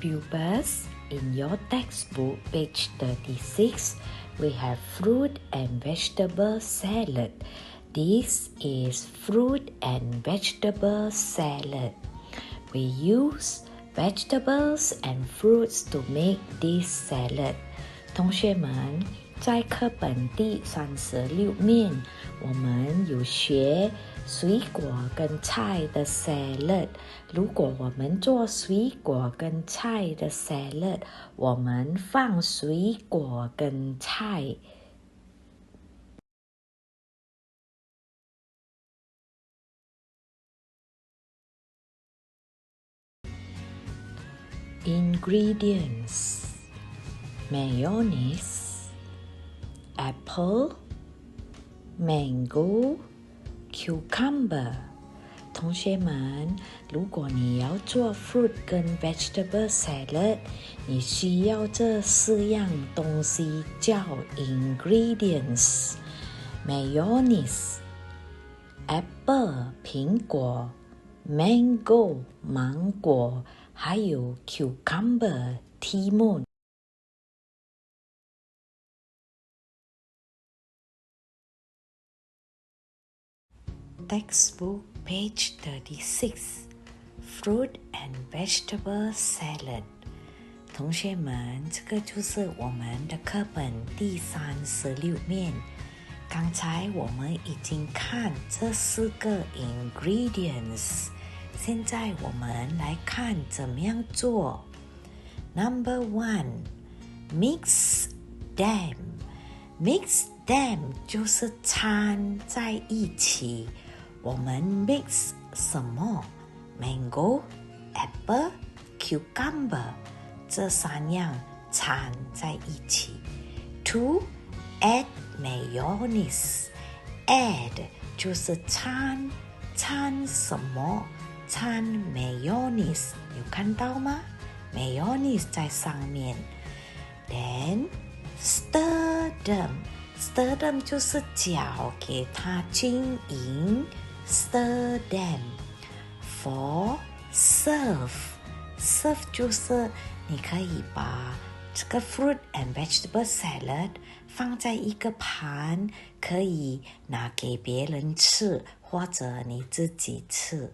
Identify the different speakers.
Speaker 1: Pupils, in your textbook, page 36, we have fruit and vegetable salad. This is fruit and vegetable salad. We use vegetables and fruits to make this salad. 同学们，在课本第36面，我们有学水果跟菜的 salad。如果我们做水果跟菜的 salad， 我们放水果跟菜。Ingredients: mayonnaise, apple, mango, cucumber。 同学们，如果你要做 fruit 跟 vegetable salad， 你需要这4样东西叫 ingredients: mayonnaise, apple 苹果， mango 芒果，还有 cucumber 提莫。Textbook page 36 Fruit and Vegetable Salad。 同学们，这个就是我们的课本第36面。刚才我们已经看这4个 ingredients， 现在我们来看怎么样做。 Number 1 Mix them。 Mix them 就是掺在一起。我们 mix 什么？ Mango, apple, cucumber 这3样掺在一起。 2. Add mayonnaise。 Add 就是掺什么？掺 mayonnaise， 有看到吗？ mayonnaise 在上面。 Then stir them。 Stir them 就是搅给它均匀。 Stir them。 4. Serve。 Serve 就是你可以把这个 fruit and vegetable salad 放在一个盘，可以拿给别人吃，或者你自己吃。